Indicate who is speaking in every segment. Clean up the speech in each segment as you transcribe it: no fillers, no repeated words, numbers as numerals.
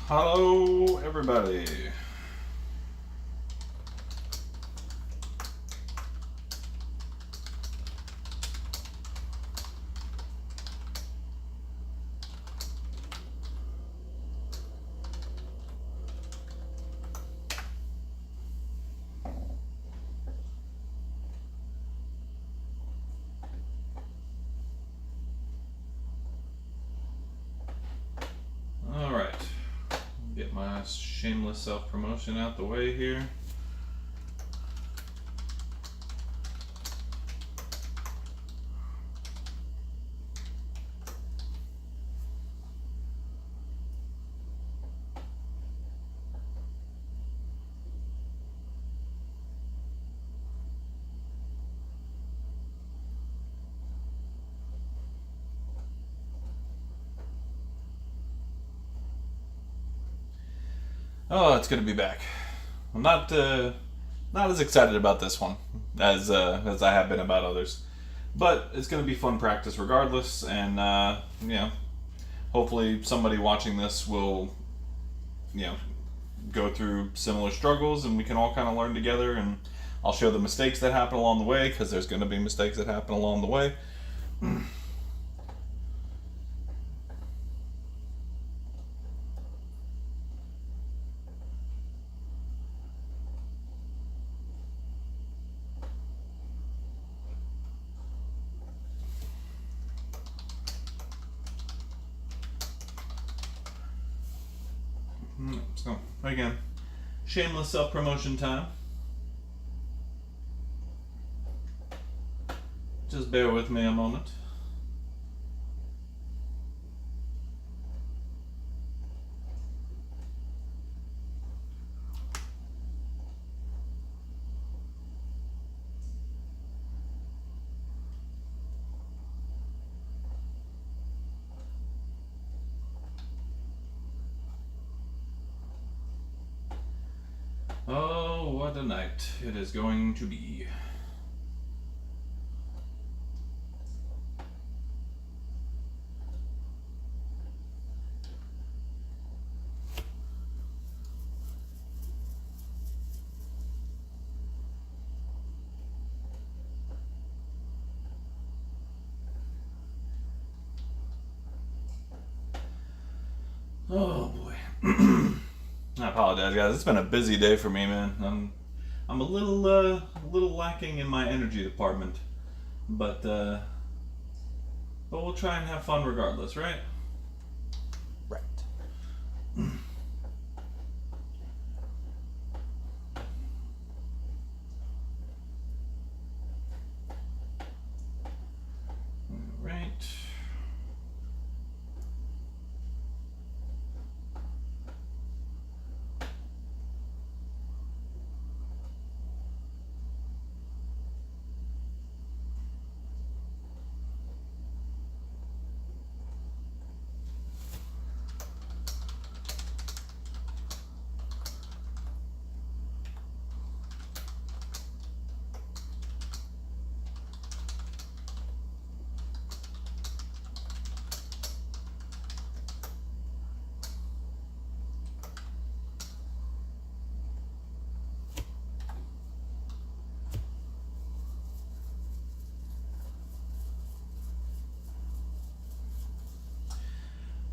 Speaker 1: Hello, everybody. All right, get my shameless self-promotion out the way here. Oh, it's good to be back. I'm not as excited about this one as I have been about others, but it's going to be fun practice regardless. And hopefully somebody watching this will go through similar struggles, and we can all kind of learn together. And I'll show the mistakes that happen along the way, because there's going to be mistakes that happen along the way. So, again, shameless self-promotion time. Just bear with me a moment. Oh, what a night it is going to be. Oh boy. I apologize, guys. It's been a busy day for me, man. I'm a little lacking in my energy department, but we'll try and have fun regardless, right? Right. All right.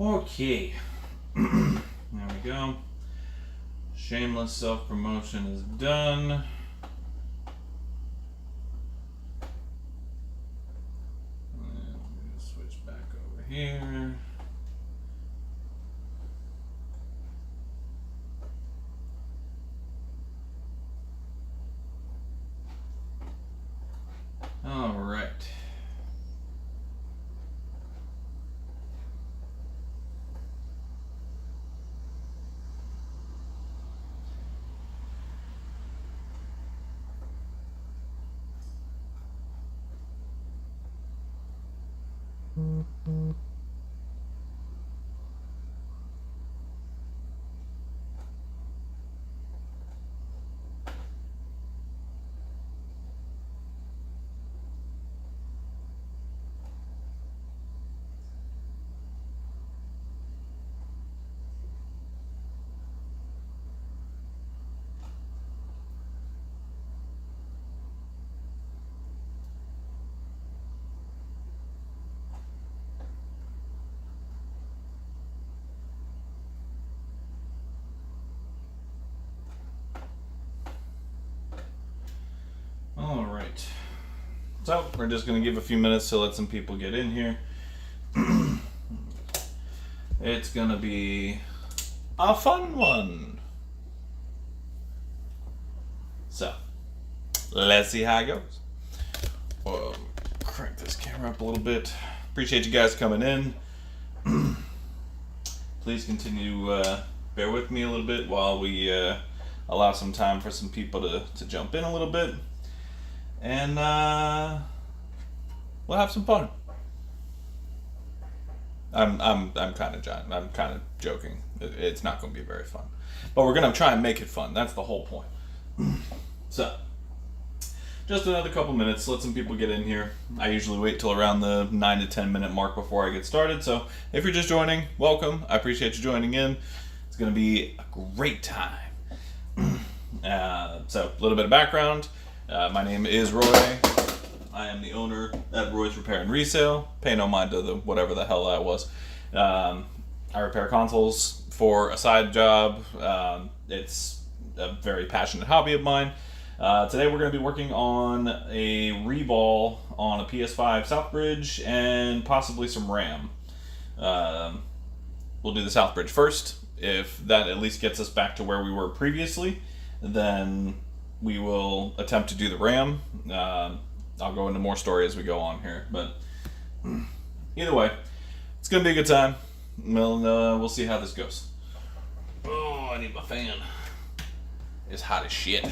Speaker 1: Okay. There we go. Shameless self-promotion is done. And we're gonna switch back over here. All right. So we're just going to give a few minutes to let some people get in here. It's going to be a fun one. So let's see how it goes. Crank this camera up a little bit. Appreciate you guys coming in. Please continue bear with me a little bit while we allow some time for some people to jump in a little bit, and we'll have some fun. I'm kind of joking. It's not going to be very fun, but we're going to try and make it fun. That's the whole point. So, just another couple minutes. Let some people get in here. I usually wait till around the 9 to 10 minute mark before I get started. So, if you're just joining, welcome. I appreciate you joining in. It's going to be a great time. So, a little bit of background. My name is Roy. I am the owner at Roy's Repair and Resale. Pay no mind to whatever the hell that was. I repair consoles for a side job. It's a very passionate hobby of mine. Today we're going to be working on a reball on a PS5 southbridge and possibly some RAM. We'll do the southbridge first. If that at least gets us back to where we were previously, then we will attempt to do the RAM. I'll go into more story as we go on here, but either way, it's going to be a good time. We'll see how this goes. Oh, I need my fan. It's hot as shit.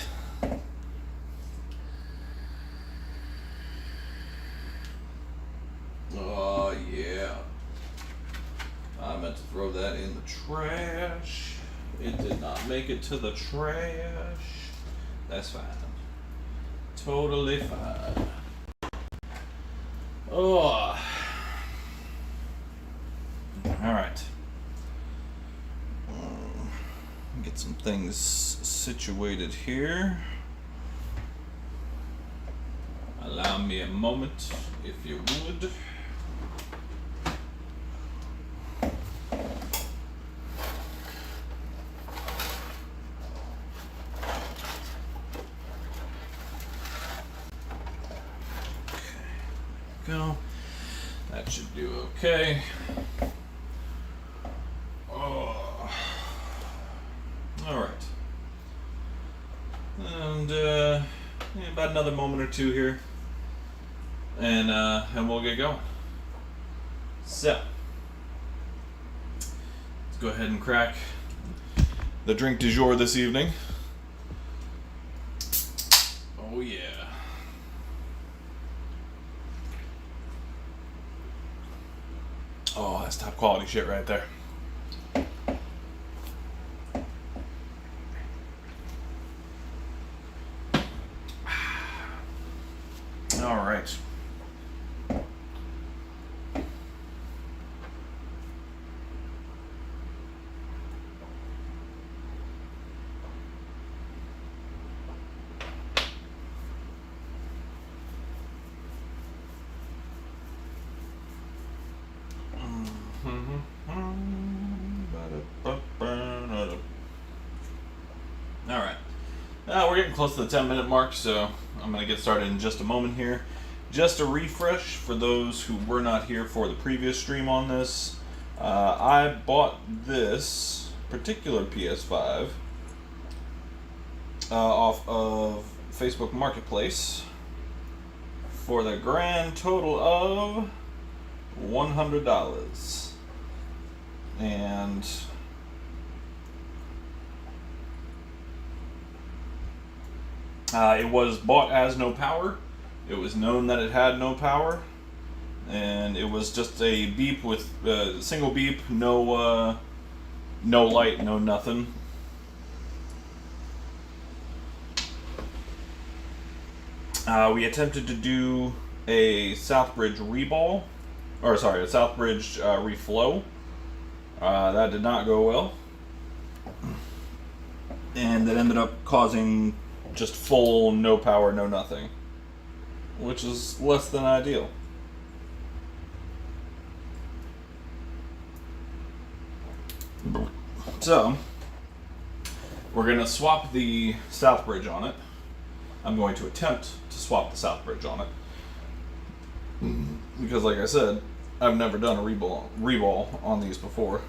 Speaker 1: Oh, yeah. I meant to throw that in the trash. It did not make it to the trash. That's fine. Totally fine. Oh. Alright. Get some things situated here. Allow me a moment, if you would. Go. That should do okay. Oh. All right. And about another moment or two here, and we'll get going. So let's go ahead and crack the drink du jour this evening. Oh yeah. Oh, that's top quality shit right there. All right. We're getting close to the 10-minute mark, so I'm going to get started in just a moment here. Just a refresh for those who were not here for the previous stream on this. I bought this particular PS5 off of Facebook Marketplace for the grand total of $100. And it was bought as no power. It was known that it had no power, and it was just a beep with single beep, no light, no nothing. We attempted to do a southbridge reball, or sorry, a southbridge reflow. That did not go well, and that ended up causing just full no power, no nothing, which is less than ideal. So we're going to swap the southbridge on it. I'm going to attempt to swap the southbridge on it. Because like I said, I've never done a reball on these before.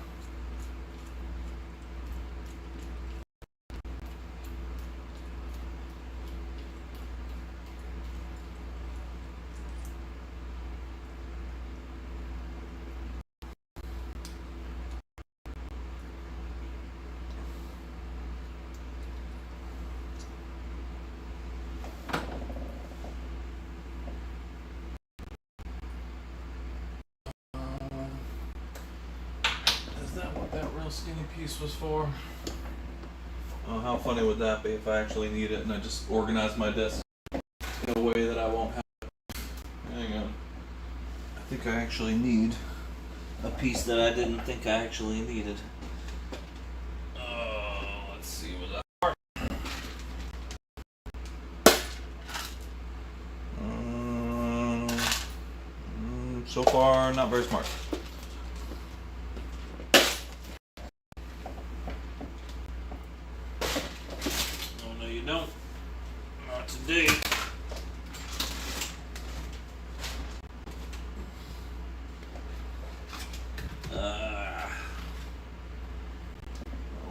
Speaker 1: Is that what that real skinny piece was for? Oh, how funny would that be if I actually need it and I just organize my desk in a way that I won't have it. Hang on. I think I actually need a piece that I didn't think I actually needed. Let's see what that. So far, not very smart. Oh no, you don't. Not today.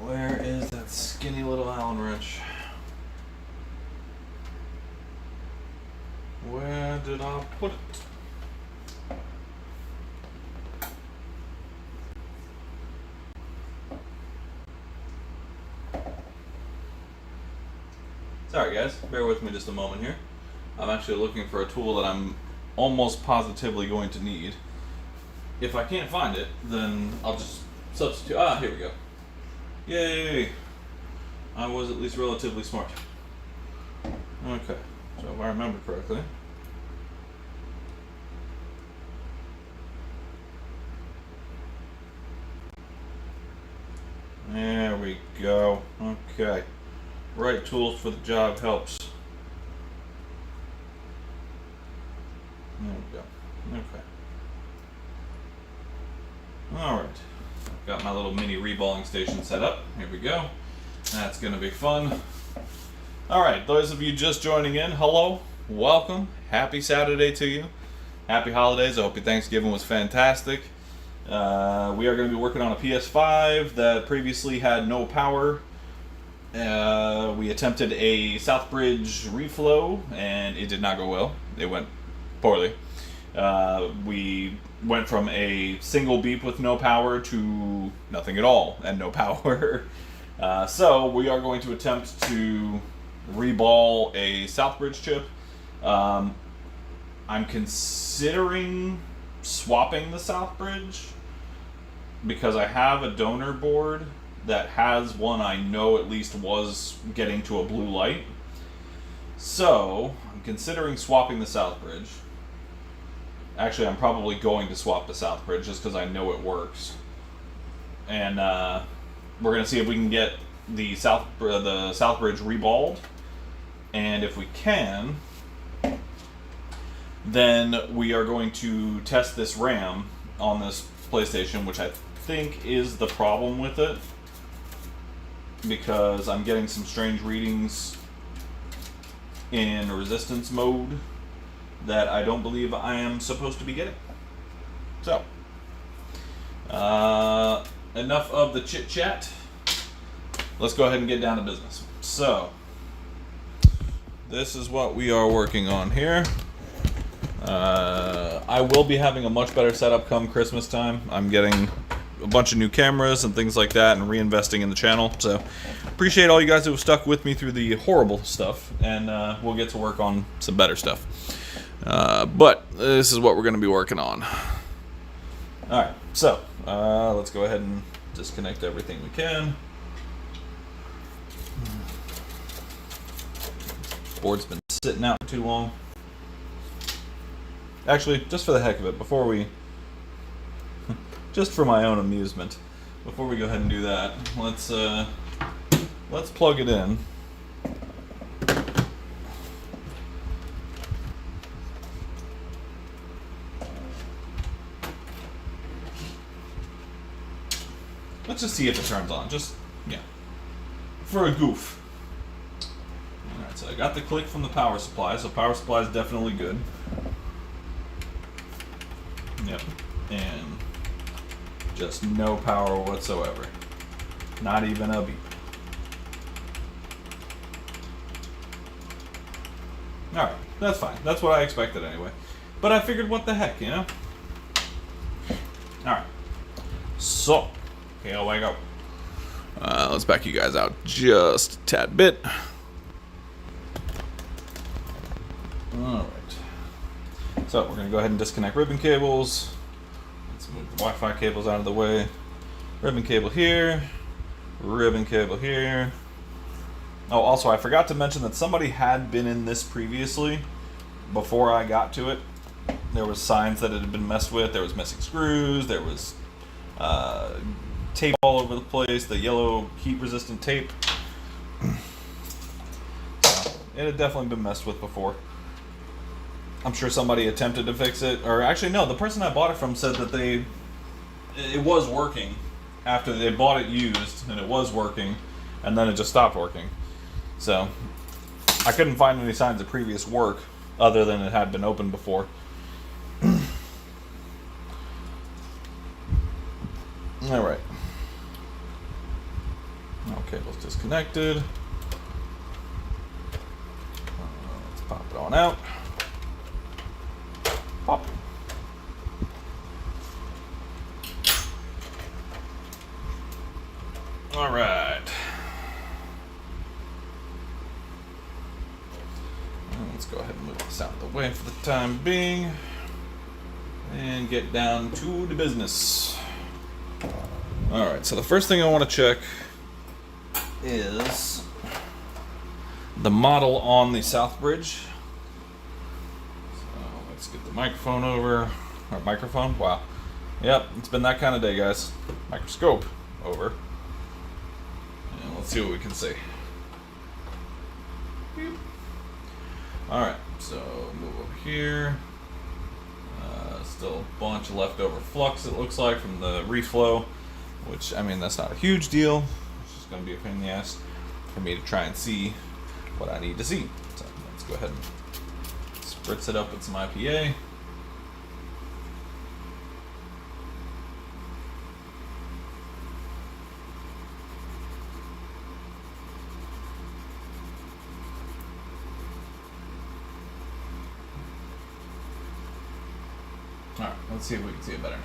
Speaker 1: Where is that skinny little Allen wrench? Where did I put it? Sorry guys, bear with me just a moment here. I'm actually looking for a tool that I'm almost positively going to need. If I can't find it, then I'll just substitute. Ah, here we go. Yay! I was at least relatively smart. Okay, so if I remember correctly. There we go. Okay. Right tools for the job helps. There we go. Okay. Alright. Got my little mini reballing station set up. Here we go. That's going to be fun. Alright, those of you just joining in, hello. Welcome. Happy Saturday to you. Happy holidays. I hope your Thanksgiving was fantastic. We are going to be working on a PS5 that previously had no power. We attempted a southbridge reflow and it did not go well. It went poorly. We went from a single beep with no power to nothing at all and no power. So we are going to attempt to reball a southbridge chip. I'm considering swapping the southbridge because I have a donor board that has one I know at least was getting to a blue light. So, I'm considering swapping the southbridge. Actually, I'm probably going to swap the southbridge just because I know it works. And we're going to see if we can get the southbridge reballed. And if we can, then we are going to test this RAM on this PlayStation, which I think is the problem with it, because I'm getting some strange readings in resistance mode that I don't believe I am supposed to be getting. So, enough of the chit chat. Let's go ahead and get down to business. So, this is what we are working on here. I will be having a much better setup come Christmas time. I'm getting a bunch of new cameras and things like that and reinvesting in the channel. So appreciate all you guys who have stuck with me through the horrible stuff, and we'll get to work on some better stuff. But this is what we're going to be working on. Alright, so let's go ahead and disconnect everything we can. Board's been sitting out for too long. Actually, just for the heck of it, before we... just for my own amusement, before we go ahead and do that, let's plug it in. Let's just see if it turns on. Just, yeah, for a goof. Alright, so I got the click from the power supply, so power supply is definitely good. Yep. And just no power whatsoever. Not even a beep. Alright, that's fine. That's what I expected anyway. But I figured, what the heck, you know? Alright. So, here we go. Let's back you guys out just a tad bit. Alright. So, we're going to go ahead and disconnect ribbon cables. Let's move the Wi-Fi cables out of the way. Ribbon cable here. Ribbon cable here. Oh, also, I forgot to mention that somebody had been in this previously before I got to it. There was signs that it had been messed with. There was missing screws. There was tape all over the place. The yellow heat-resistant tape. It had definitely been messed with before. I'm sure somebody attempted to fix it. Or actually, no, the person I bought it from said that it was working after they bought it used, and it was working, and then it just stopped working. So, I couldn't find any signs of previous work other than it had been opened before. Alright. Now cable's disconnected. Let's pop it on out. Pop. Alright. Let's go ahead and move this out of the way for the time being. And get down to the business. Alright, so the first thing I want to check is the model on the southbridge. So let's get the microphone over. Or microphone? Wow. Yep, it's been that kind of day, guys. Microscope over. And let's see what we can see. Alright, so move over here. Still a bunch of leftover flux, it looks like, from the reflow. Which, I mean, that's not a huge deal. It's just going to be a pain in the ass for me to try and see what I need to see. So let's go ahead and spritz it up with some IPA. Alright, let's see if we can see it better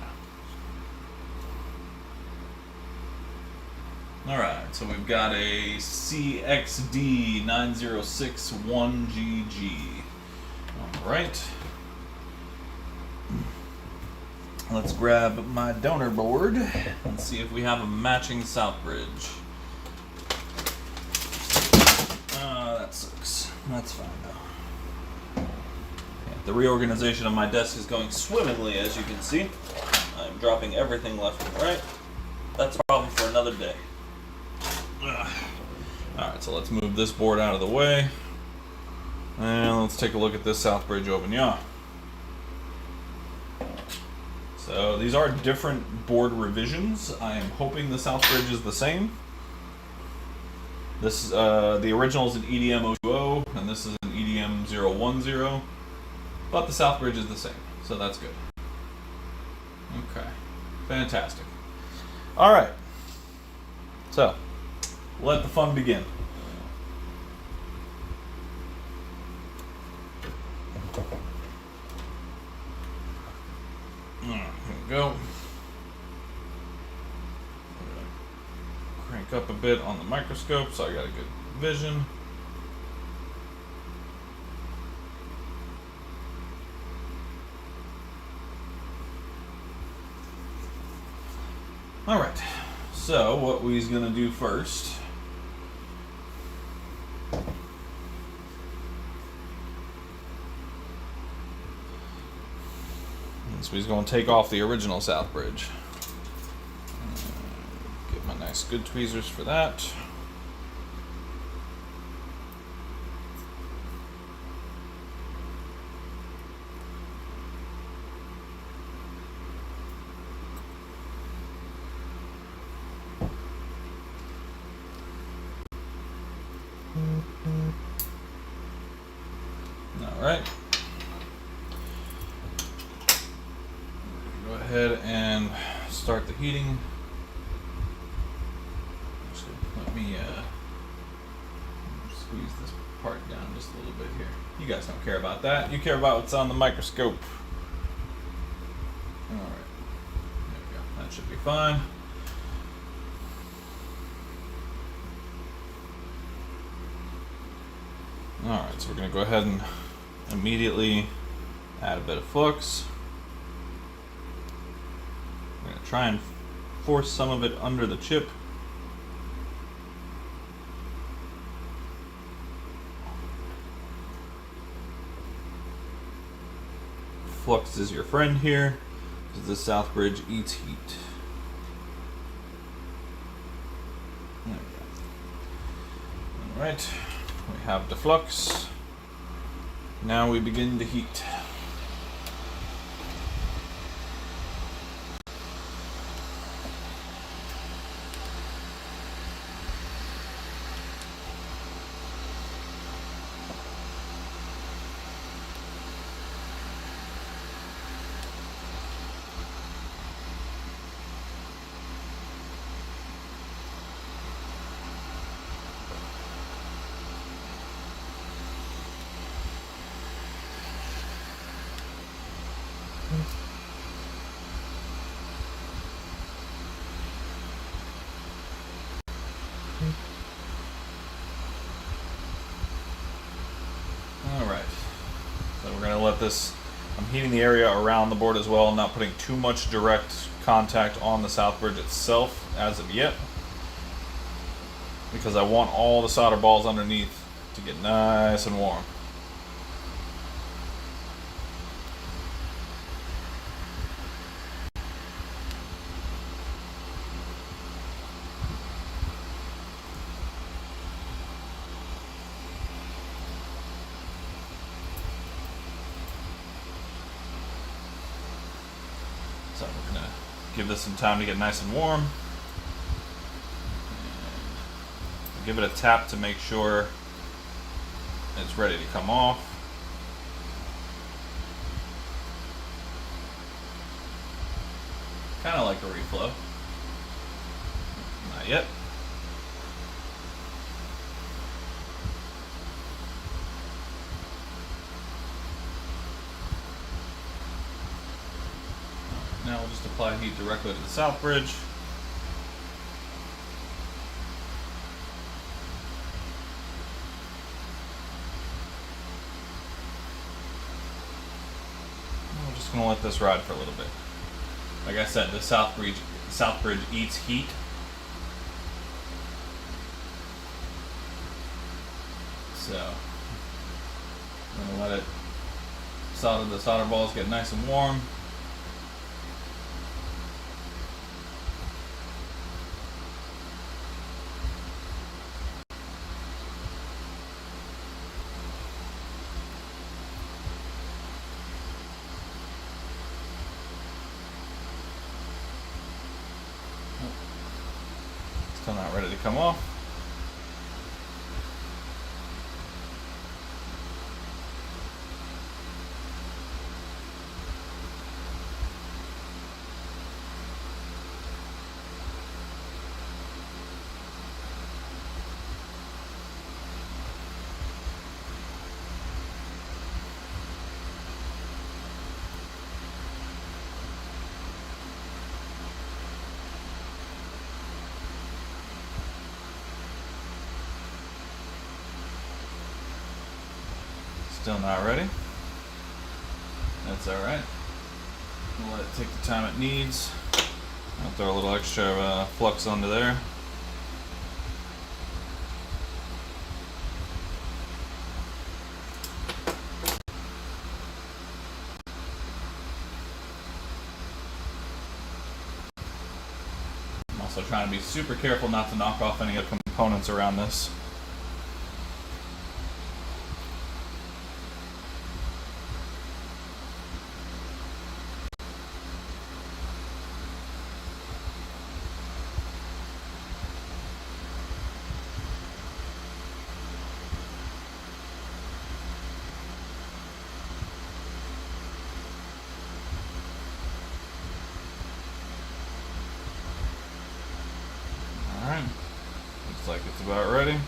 Speaker 1: now. Alright, so we've got a CXD9061GG. Alright. Let's grab my donor board and see if we have a matching southbridge. That sucks. That's fine though. The reorganization of my desk is going swimmingly, as you can see. I'm dropping everything left and right. That's a problem for another day. Alright, so let's move this board out of the way. And let's take a look at this southbridge open yaw. So these are different board revisions. I am hoping the southbridge is the same. This the original is an EDM 020, and this is an EDM 010. But the southbridge is the same, so that's good. Okay, fantastic. All right, so let the fun begin. Here we go. Crank up a bit on the microscope so I got a good vision. Alright, so what we's gonna do first is we's gonna take off the original southbridge. Get my nice good tweezers for that. All right. ahead and start the heating. Actually, let me squeeze this part down just a little bit here. You guys don't care about that. You care about what's on the microscope. Alright. There we go. That should be fine. Alright, so we're going to go ahead and immediately add a bit of flux. We're going to try and force some of it under the chip. Flux is your friend here, because the south bridge eats heat. There we go. Alright, we have the flux. Now we begin to heat. Alright, so we're going to let this, I'm heating the area around the board as well, not putting too much direct contact on the south bridge itself as of yet, because I want all the solder balls underneath to get nice and warm. So we're going to give this some time to get nice and warm. And give it a tap to make sure it's ready to come off. Kind of like a reflow. Not yet. Now we'll just apply heat directly to the south bridge. And we're just going to let this ride for a little bit. Like I said, the south bridge eats heat. So I'm going to let it the solder balls get nice and warm. Still not ready to come off. Still not ready. That's alright. We'll let it take the time it needs. I'll throw a little extra flux onto there. I'm also trying to be super careful not to knock off any of the components around this. like it's about ready.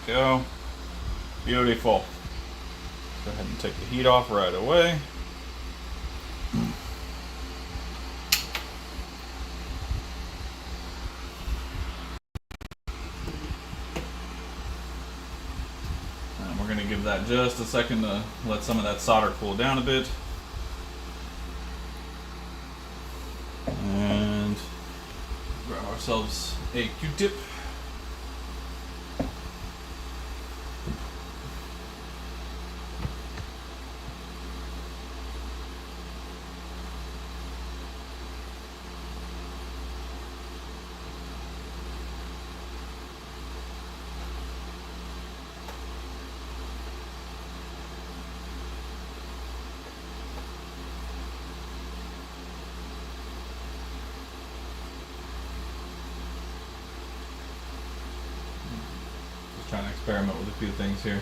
Speaker 1: There we go. Beautiful. Go ahead and take the heat off right away. And we're going to give that just a second to let some of that solder cool down a bit. And grab ourselves a Q-tip. Trying to experiment with a few things here.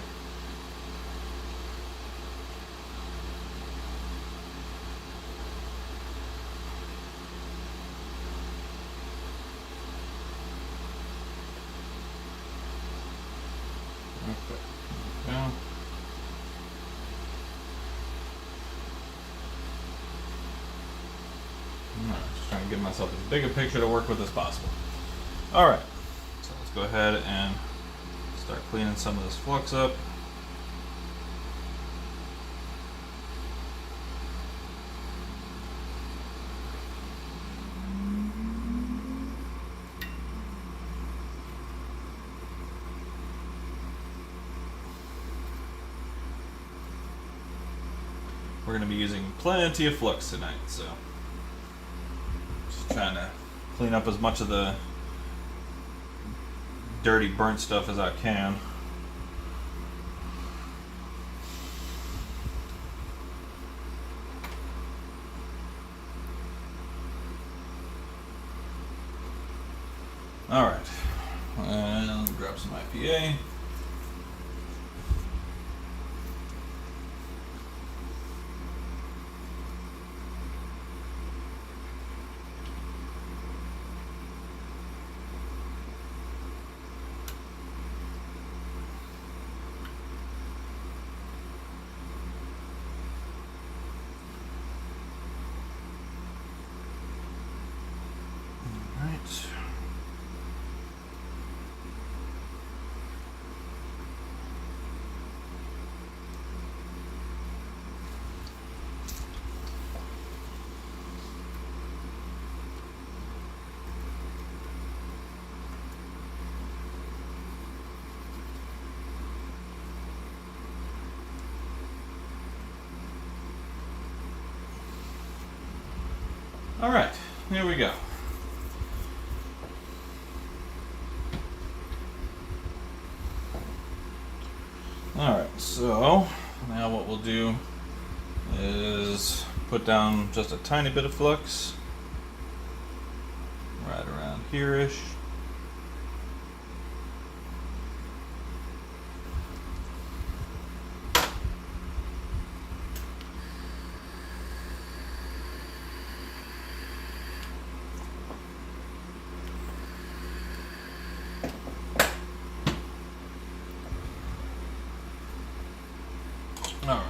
Speaker 1: Okay. Now, just trying to give myself as big a picture to work with as possible. All right, so let's go ahead and start cleaning some of this flux up. We're going to be using plenty of flux tonight, so just trying to clean up as much of the dirty, burnt stuff as I can. All right, and grab some IPA. All right, here we go. All right, so now what we'll do is put down just a tiny bit of flux right around here-ish. All right,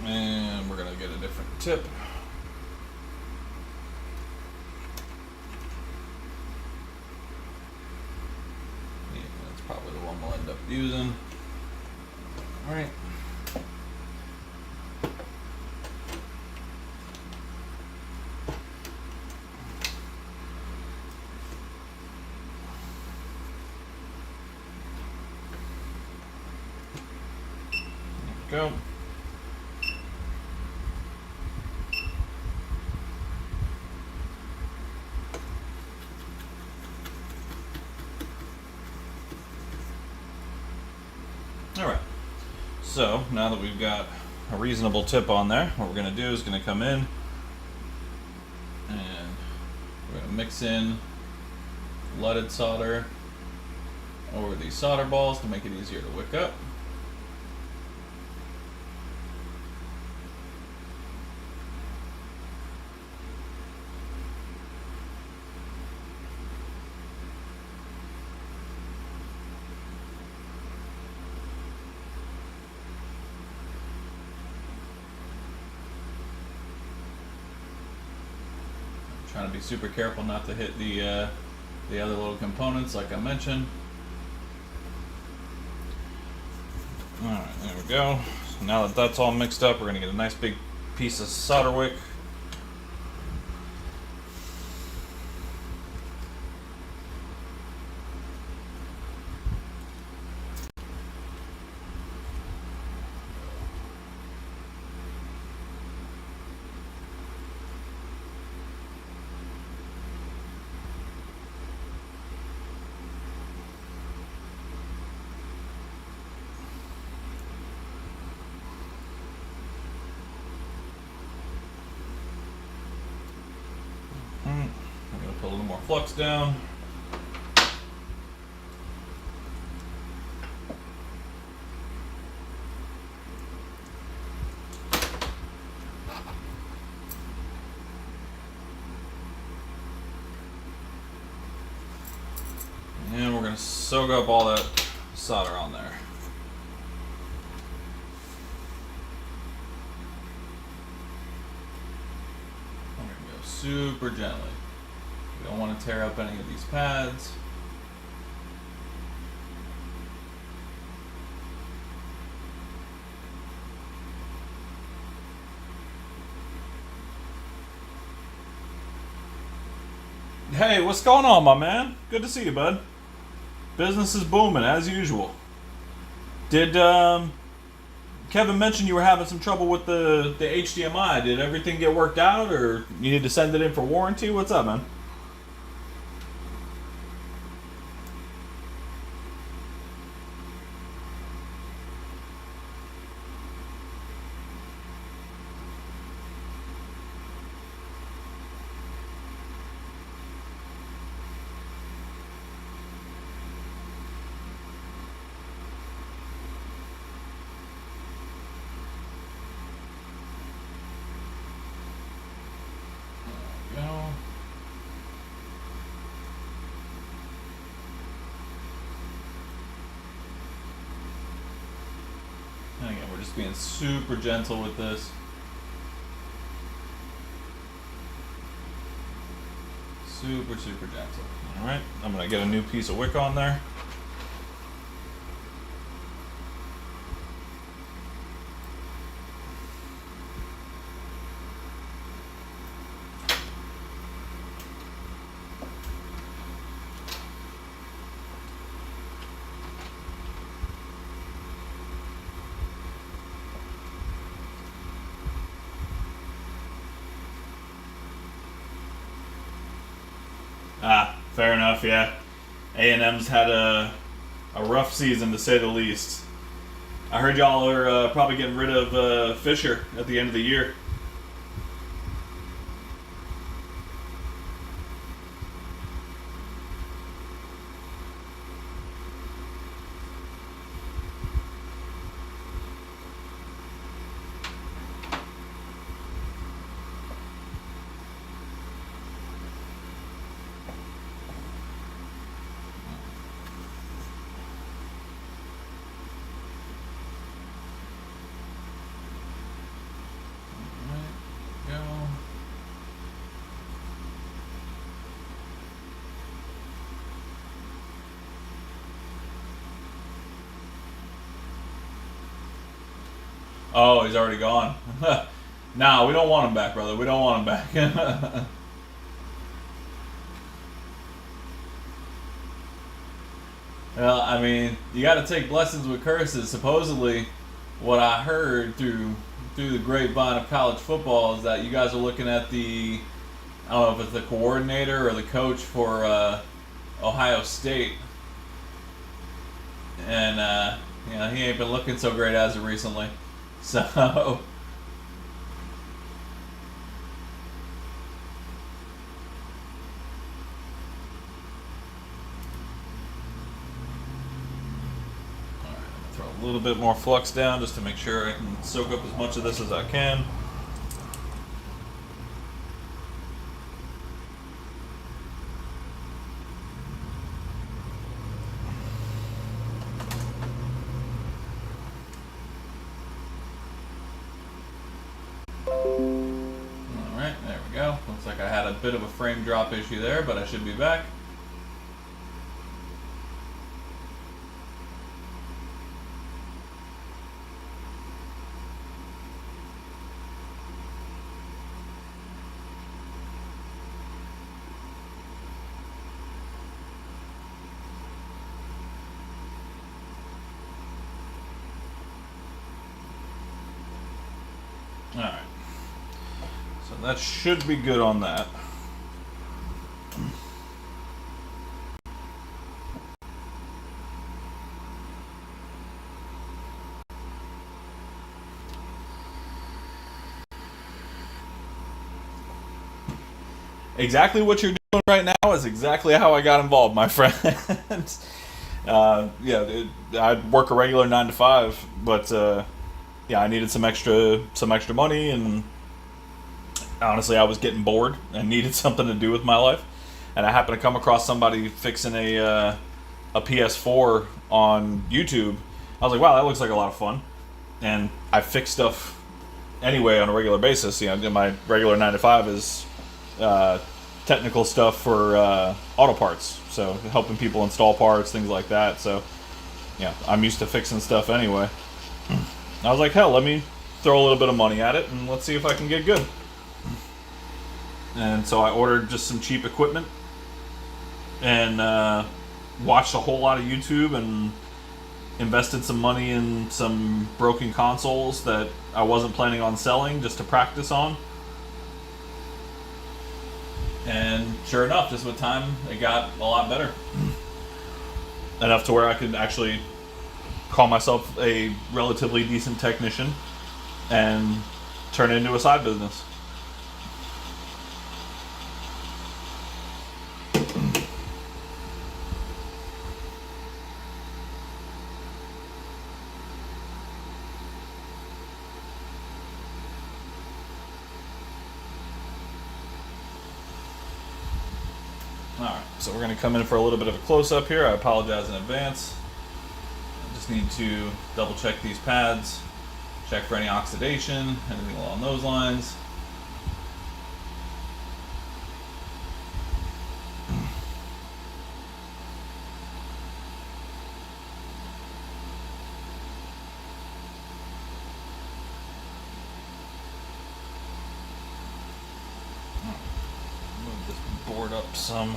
Speaker 1: and we're gonna get a different tip. Yeah, that's probably the one we'll end up using. All right. Go. All right, so now that we've got a reasonable tip on there, what we're going to do is going to come in and we're going to mix in leaded solder over these solder balls to make it easier to wick up. Trying to be super careful not to hit the other little components like I mentioned. Alright, there we go. So now that that's all mixed up, we're going to get a nice big piece of solder wick. I'm going to put a little more flux down. And we're going to soak up all that solder on there. I'm going to go super gently. We don't want to tear up any of these pads. Hey, what's going on, my man? Good to see you, bud. Business is booming, as usual. Did Kevin mention you were having some trouble with the HDMI? Did everything get worked out, or you need to send it in for warranty? What's up, man? And again, we're just being super gentle with this. Super, super gentle. Alright, I'm going to get a new piece of wick on there. Ah, fair enough, yeah. A&M's had a rough season, to say the least. I heard y'all are probably getting rid of Fisher at the end of the year. Oh, he's already gone. Nah, we don't want him back, brother. We don't want him back. Well, I mean, you got to take blessings with curses. Supposedly, what I heard through the grapevine of college football is that you guys are looking at the, I don't know if it's the coordinator or the coach for Ohio State, and you know, he ain't been looking so great as of recently. So, alright, I'm gonna throw a little bit more flux down just to make sure I can soak up as much of this as I can. Looks like I had a bit of a frame drop issue there, but I should be back. Alright, so that should be good on that. Exactly what you're doing right now is exactly how I got involved, my friend. I work a regular 9 to 5, but yeah, I needed some extra money, and honestly, I was getting bored and needed something to do with my life. And I happened to come across somebody fixing a PS4 on YouTube. I was like, wow, that looks like a lot of fun. And I fix stuff anyway on a regular basis. You know, my regular 9 to 5 is technical stuff for auto parts, so helping people install parts, things like that. So yeah, I'm used to fixing stuff anyway. I was like, hell, let me throw a little bit of money at it and let's see if I can get good. And so I ordered just some cheap equipment and watched a whole lot of YouTube and invested some money in some broken consoles that I wasn't planning on selling, just to practice on. And sure enough, just with time, it got a lot better. Enough to where I could actually call myself a relatively decent technician and turn it into a side business. Alright, so we're going to come in for a little bit of a close-up here. I apologize in advance. I just need to double check these pads, check for any oxidation, anything along those lines. Move this board up some.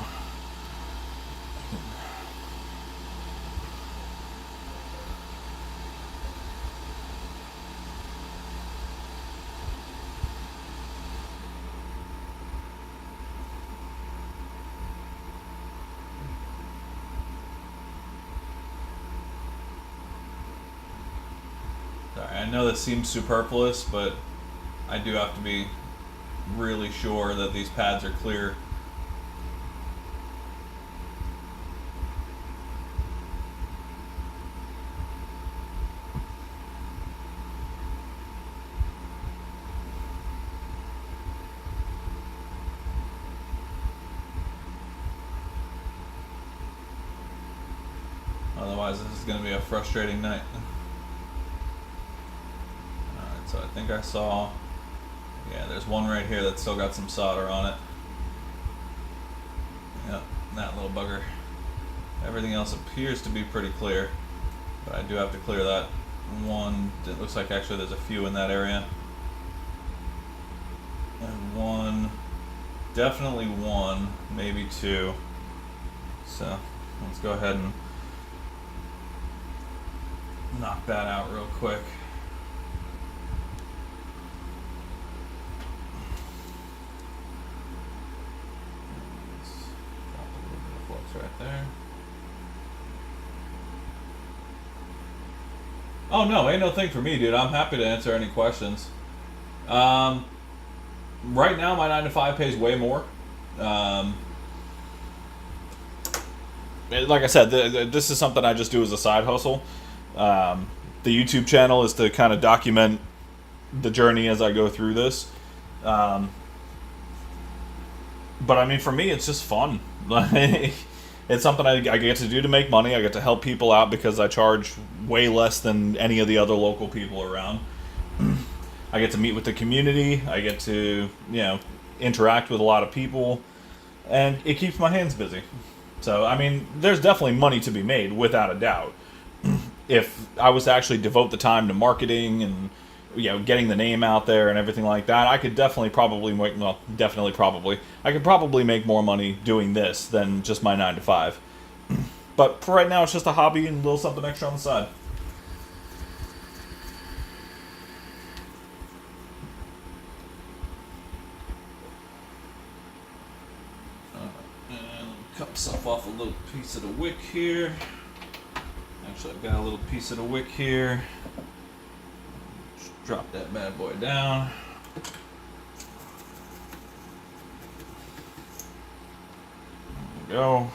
Speaker 1: Sorry, I know this seems superfluous, but I do have to be really sure that these pads are clear. Otherwise, this is going to be a frustrating night. Alright, so I think I saw, yeah, there's one right here that's still got some solder on it. Yep, that little bugger. Everything else appears to be pretty clear, but I do have to clear that one. It looks like actually there's a few in that area. And one, definitely one, maybe two. So let's go ahead and knock that out real quick. Let's drop a little bit of flux right there. Oh no, ain't no thing for me, dude. I'm happy to answer any questions. Right now, my 9 to 5 pays way more. Like I said, this is something I just do as a side hustle. The YouTube channel is to kind of document the journey as I go through this. But I mean, for me, it's just fun. It's something I get to do to make money. I get to help people out because I charge way less than any of the other local people around. I get to meet with the community. I get to, you know, interact with a lot of people, and it keeps my hands busy. So, I mean, there's definitely money to be made, without a doubt. If I was to actually devote the time to marketing and, getting the name out there and everything like that, I could definitely I could probably make more money doing this than just my 9 to 5. But for right now, it's just a hobby and a little something extra on the side. Cut myself off a little piece of the wick here. Actually, I've got a little piece of the wick here. Just drop that bad boy down. There we go.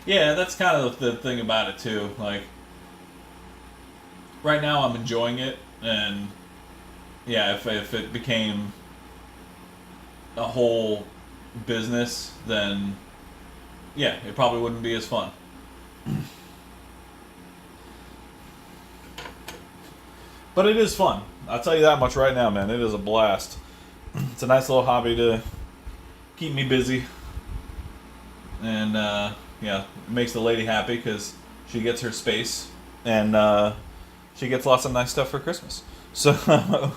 Speaker 1: Yeah, that's kind of the thing about it too. Like, right now I'm enjoying it, and yeah, if it became a whole business, then yeah, it probably wouldn't be as fun. But it is fun. I'll tell you that much right now, man. It is a blast. It's a nice little hobby to keep me busy, and yeah, it makes the lady happy because she gets her space, and she gets lots of nice stuff for Christmas. So, alright,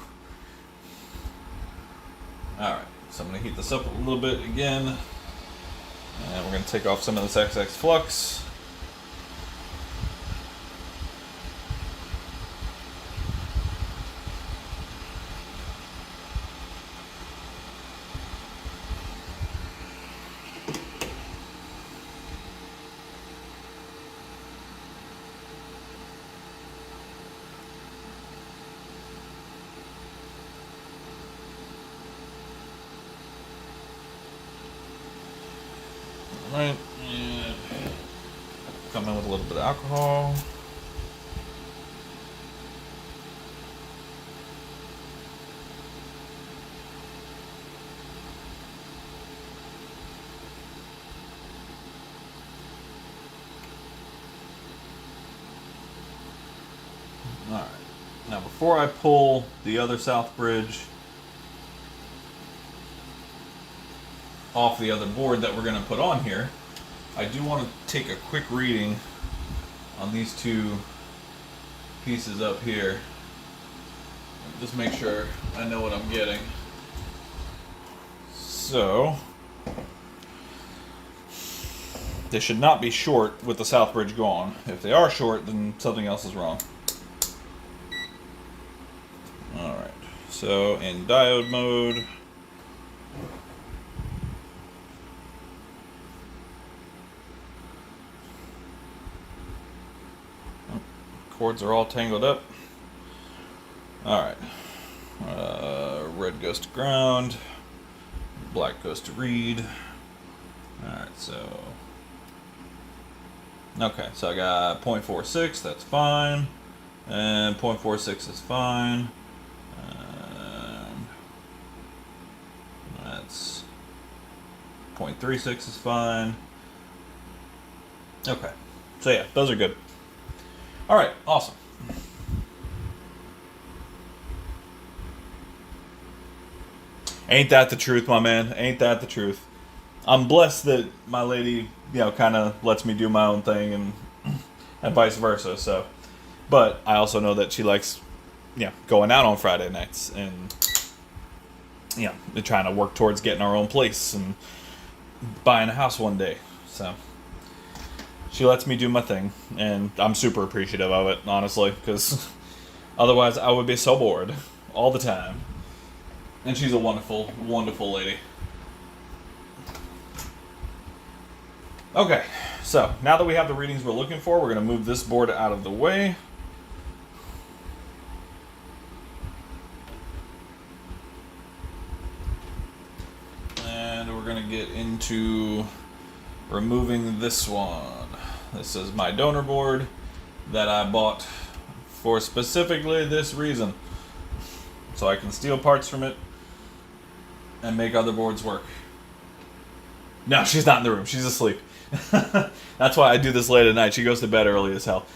Speaker 1: so I'm going to heat this up a little bit again, and we're going to take off some of this XX flux. Right, and come in with a little bit of alcohol. Alright, now before I pull the other south bridge off the other board that we're going to put on here, I do want to take a quick reading on these two pieces up here. Just make sure I know what I'm getting. So, they should not be short with the south bridge gone. If they are short, then something else is wrong. Alright, so in diode mode, cords are all tangled up. Alright. Red goes to ground. Black goes to read. Alright, so... Okay, so I got 0.46, that's fine. And 0.46 is fine. That's... 0.36 is fine. Okay. So yeah, those are good. Alright, awesome. Ain't that the truth, my man? Ain't that the truth? I'm blessed that my lady, kind of lets me do my own thing, and vice versa, so. But I also know that she likes, going out on Friday nights, and, trying to work towards getting our own place and buying a house one day, so. She lets me do my thing, and I'm super appreciative of it, honestly, because otherwise I would be so bored all the time. And she's a wonderful, wonderful lady. Okay, so now that we have the readings we're looking for, we're going to move this board out of the way. And we're going to get into removing this one. This is my donor board that I bought for specifically this reason. So I can steal parts from it and make other boards work. No, she's not in the room. She's asleep. That's why I do this late at night. She goes to bed early as hell.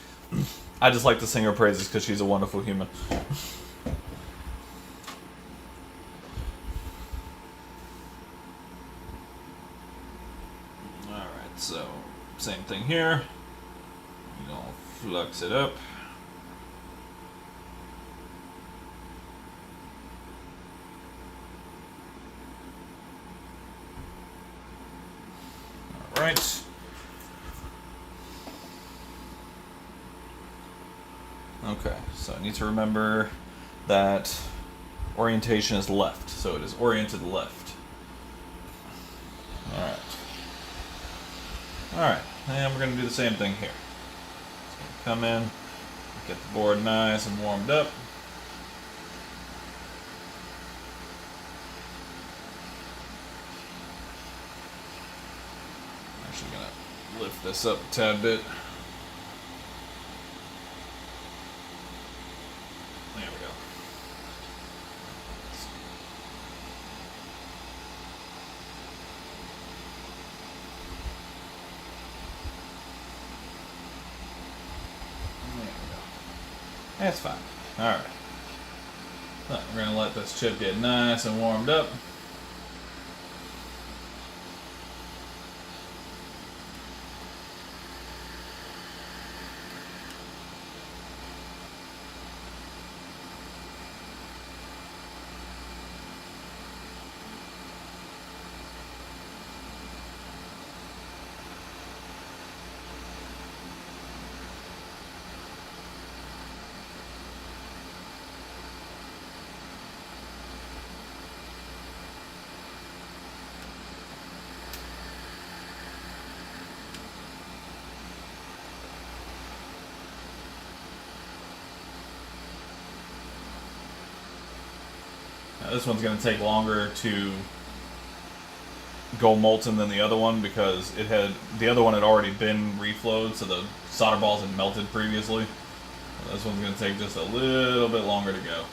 Speaker 1: I just like to sing her praises because she's a wonderful human. Alright, so same thing here. You're gonna flux it up. Alright. Okay, so I need to remember that orientation is left, so it is oriented left. Alright. Alright, and we're going to do the same thing here. So come in, get the board nice and warmed up. I'm actually going to lift this up a tad bit. There we go. There we go. That's fine. Alright. So we're going to let this chip get nice and warmed up. Now this one's going to take longer to go molten than the other one because the other one had already been reflowed, so the solder balls had melted previously. This one's going to take just a little bit longer to go.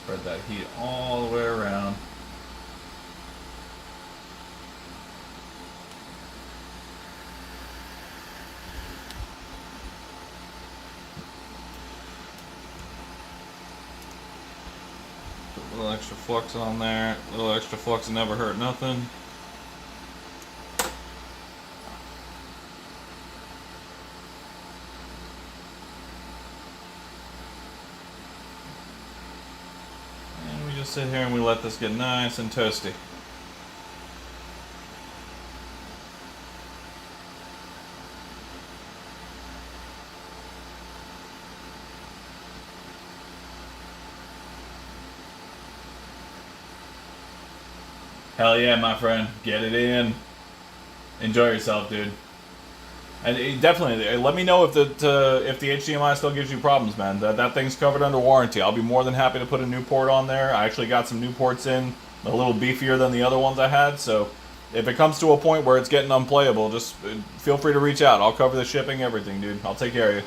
Speaker 1: Spread that heat all the way around. Put a little extra flux on there. A little extra flux never hurt nothing. Sit here and we let this get nice and toasty. Hell yeah, my friend. Get it in. Enjoy yourself, dude. And definitely, let me know if the HDMI still gives you problems, man. That thing's covered under warranty. I'll be more than happy to put a new port on there. I actually got some new ports in, a little beefier than the other ones I had. So if it comes to a point where it's getting unplayable, just feel free to reach out. I'll cover the shipping, everything, dude. I'll take care of you.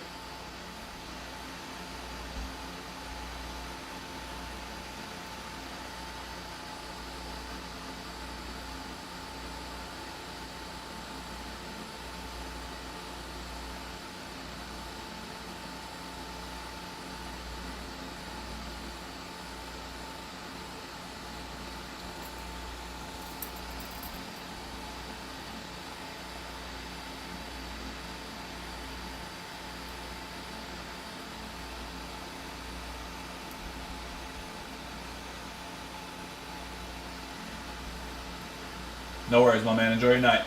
Speaker 1: No worries, my man. Enjoy your night.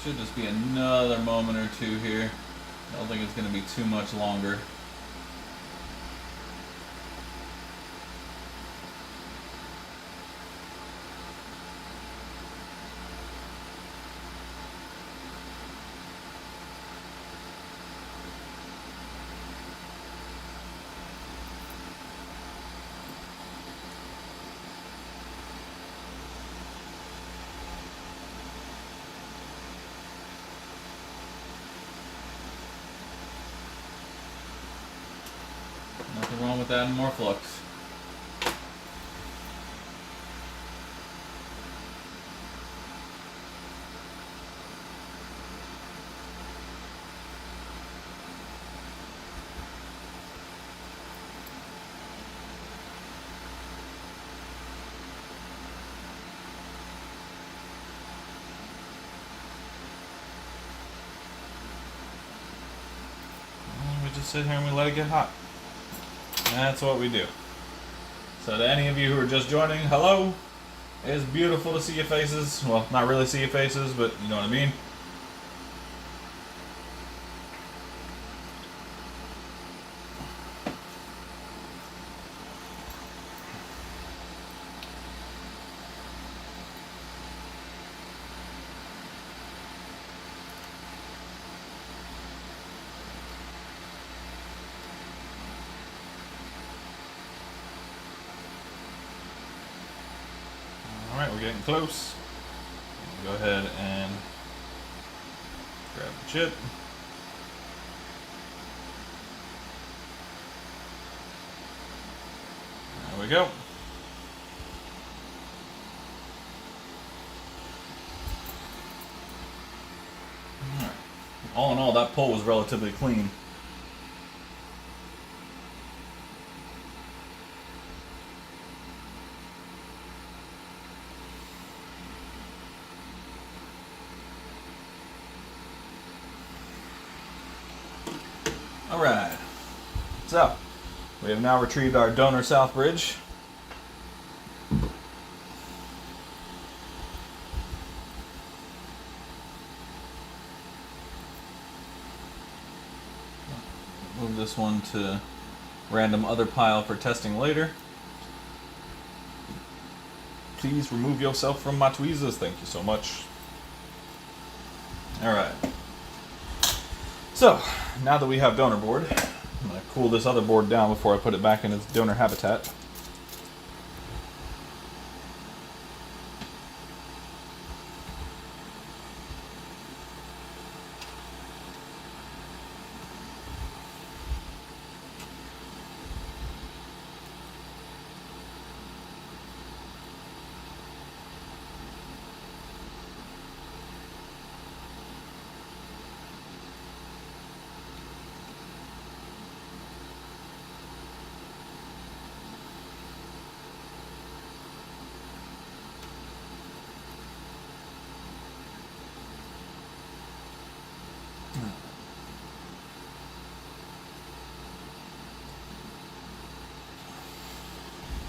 Speaker 1: Should just be another moment or two here. I don't think it's going to be too much longer. Nothing wrong with adding more flux. We just sit here and we let it get hot. That's what we do. So to any of you who are just joining, hello. It's beautiful to see your faces. Well, not really see your faces, but you know what I mean. Alright, we're getting close. Go ahead and grab the chip. There we go. Alright. All in all, that pull was relatively clean. Alright, so we have now retrieved our donor southbridge. Move this one to random other pile for testing later. Please remove yourself from my tweezers, thank you so much. Alright. So, now that we have donor board, I'm going to cool this other board down before I put it back in its donor habitat.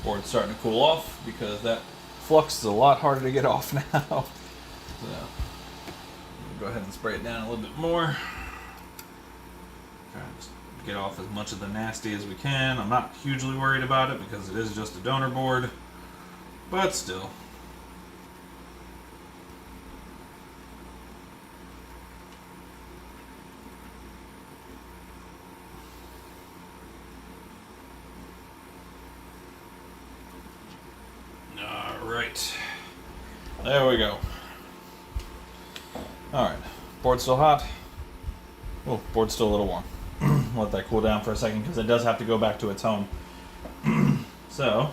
Speaker 1: Board's starting to cool off because that flux is a lot harder to get off now. So, go ahead and spray it down a little bit more. Try to just get off as much of the nasty as we can. I'm not hugely worried about it because it is just a donor board, but still. Alright, there we go. Alright, board's still hot. Oh, board's still a little warm. Let that cool down for a second because it does have to go back to its home. So,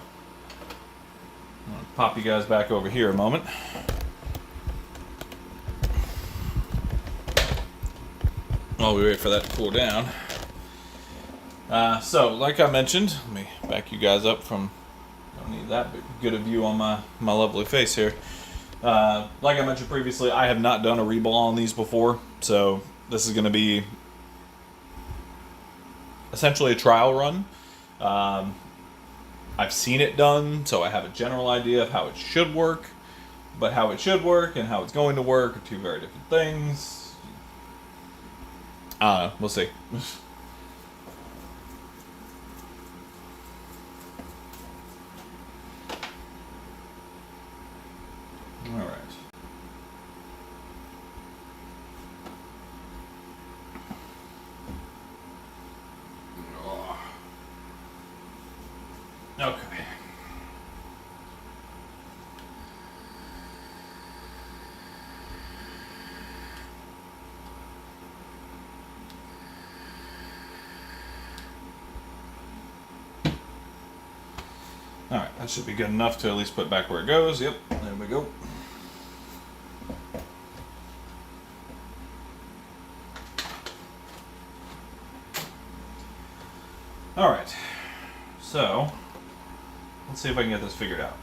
Speaker 1: I'm going to pop you guys back over here a moment. While we wait for that to cool down. So, like I mentioned, let me back you guys up from... Don't need that good a view on my lovely face here. Like I mentioned previously, I have not done a reball on these before, so this is going to be essentially a trial run. I've seen it done, so I have a general idea of how it should work, but how it should work and how it's going to work are two very different things. I don't know. We'll see. All right. Okay. Alright, that should be good enough to at least put back where it goes. Yep, there we go. Alright, so let's see if I can get this figured out.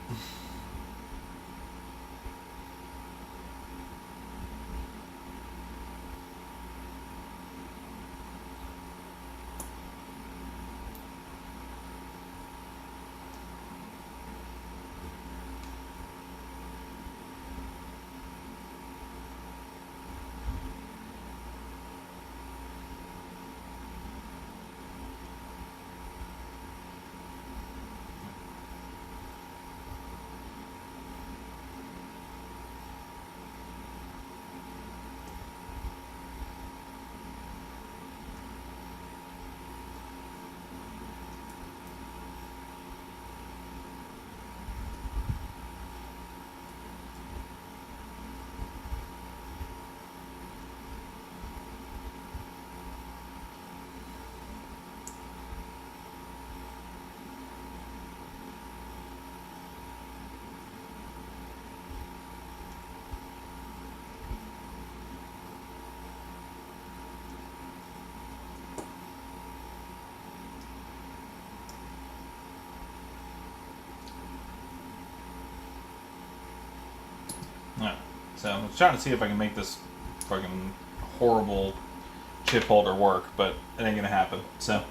Speaker 1: Alright, so I'm trying to see if I can make this fucking horrible chip holder work, but it ain't gonna happen. So,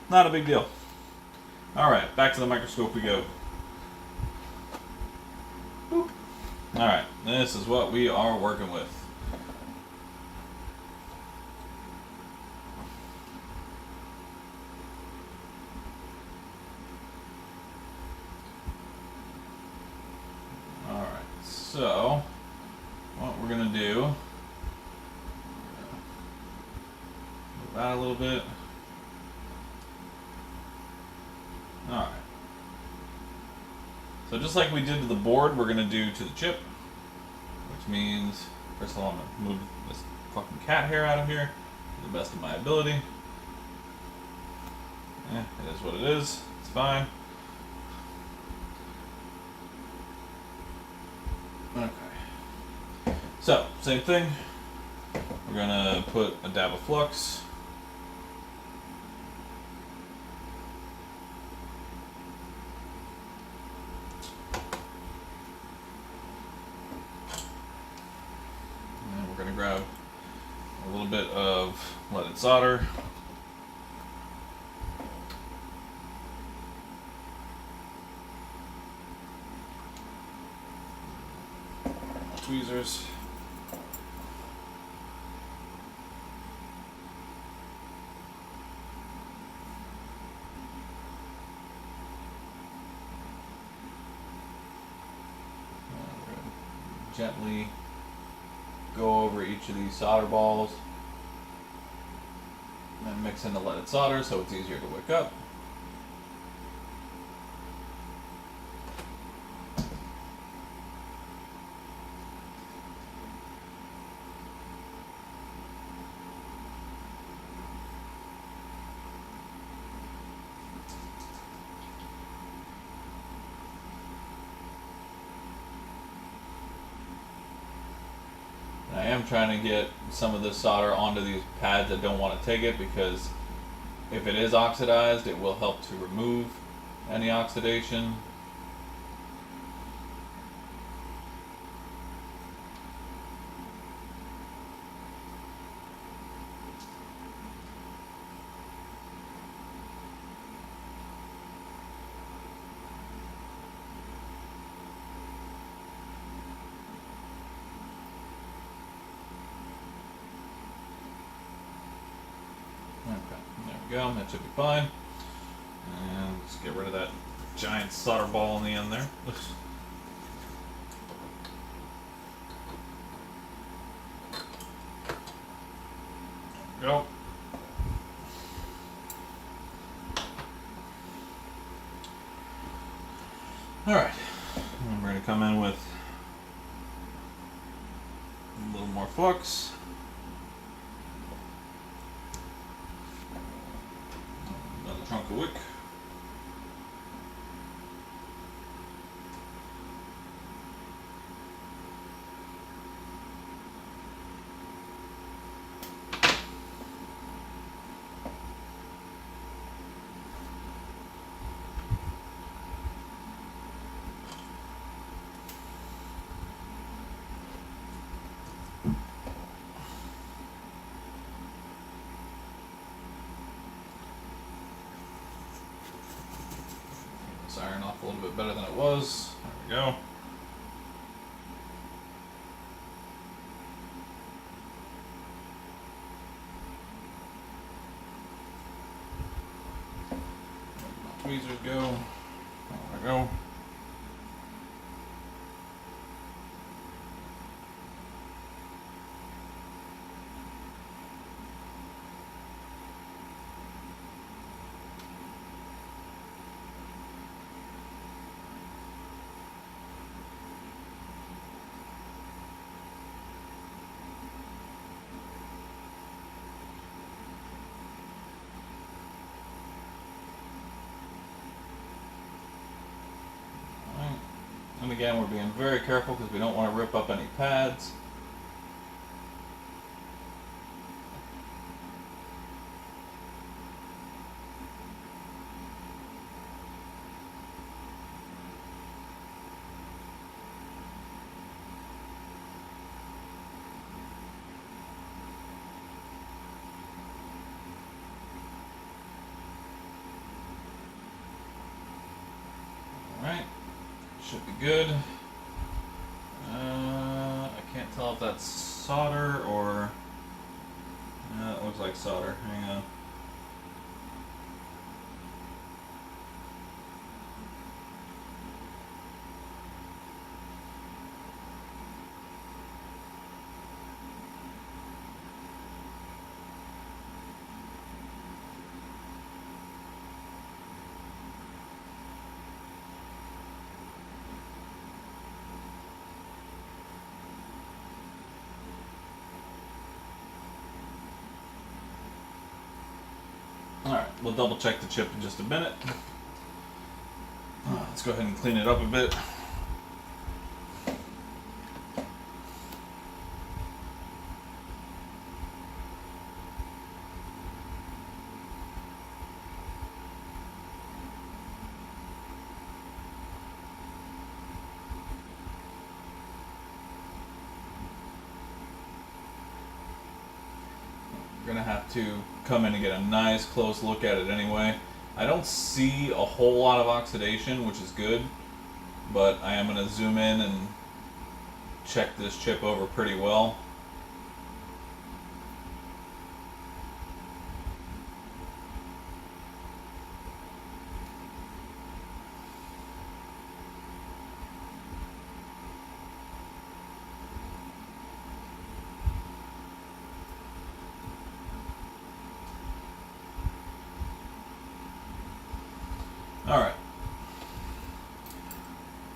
Speaker 1: not a big deal. Alright, back to the microscope we go. Alright, this is what we are working with. Alright, so what we're gonna do, move that a little bit. Alright. So just like we did to the board, we're gonna do to the chip, which means first of all I'm gonna move this fucking cat hair out of here to the best of my ability. It is what it is. It's fine. Okay. So, same thing. We're gonna put a dab of flux. And we're gonna grab a little bit of leaded solder. Tweezers. Gently go over each of these solder balls and then mix in the leaded solder so it's easier to wick up. I am trying to get some of this solder onto these pads that don't want to take it, because if it is oxidized, it will help to remove any oxidation. we go. That should be fine. And let's get rid of that giant solder ball in the end there. Go. Alright, I'm going to come in with a little more flux. Another chunk of wick. Iron off a little bit better than it was. There we go. Tweezers go. There we go. And again, we're being very careful because we don't want to rip up any pads. Alright. Should be good. I can't tell if that's solder or... it looks like solder. Hang on. Alright, we'll double check the chip in just a minute. Let's go ahead and clean it up a bit. We're going to have to come in and get a nice close look at it anyway. I don't see a whole lot of oxidation, which is good, but I am going to zoom in and check this chip over pretty well. Alright,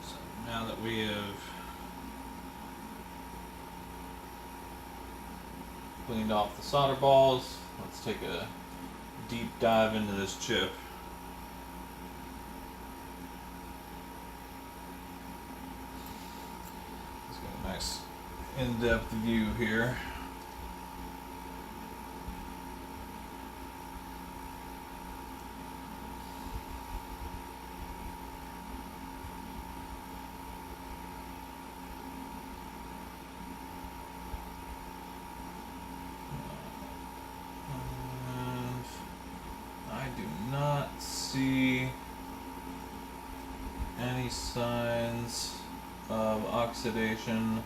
Speaker 1: so now that we have cleaned off the solder balls, let's take a deep dive into this chip. Let's get a nice in-depth view here. I do not see any signs of oxidation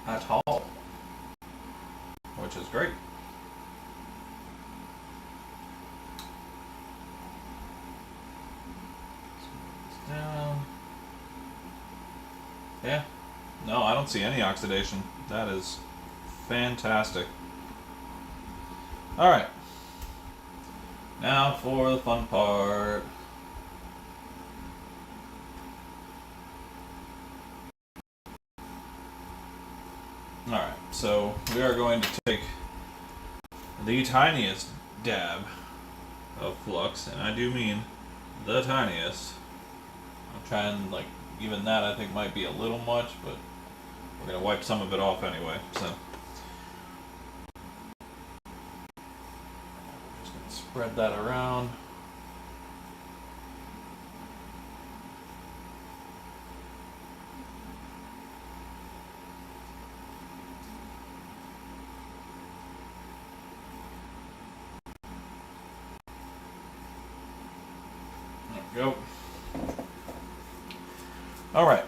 Speaker 1: at all, which is great. Yeah. No, I don't see any oxidation. That is fantastic. Alright. Now for the fun part. Alright, so we are going to take the tiniest dab of flux, and I do mean the tiniest. I'm trying, like, even that I think might be a little much, but we're going to wipe some of it off anyway, so. Just going to spread that around. There we go. Alright.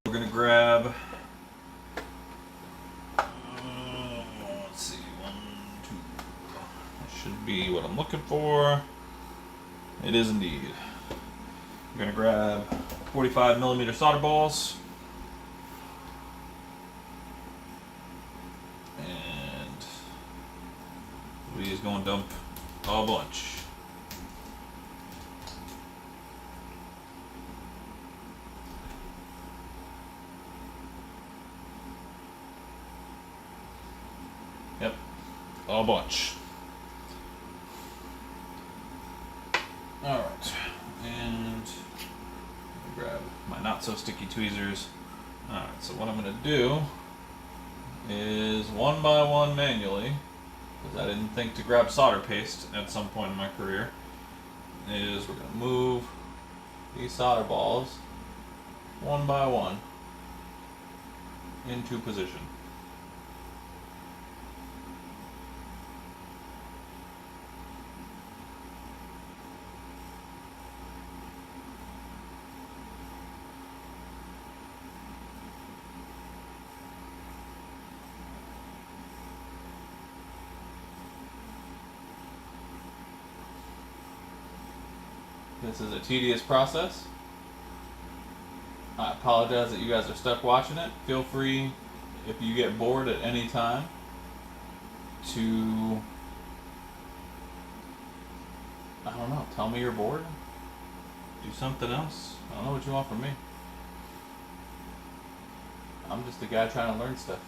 Speaker 1: We're going to grab, let's see, 1, 2. That should be what I'm looking for. It is indeed. I'm going to grab 45mm solder balls. And we're going to dump a bunch. Yep, a bunch. Alright, and grab my not so sticky tweezers. Alright, so what I'm going to do is one by one manually, because I didn't think to grab solder paste at some point in my career, is we're going to move these solder balls one by one into position. This is a tedious process. I apologize that you guys are stuck watching it. Feel free, if you get bored at any time, to, I don't know, tell me you're bored. Do something else. I don't know what you want from me. I'm just a guy trying to learn stuff.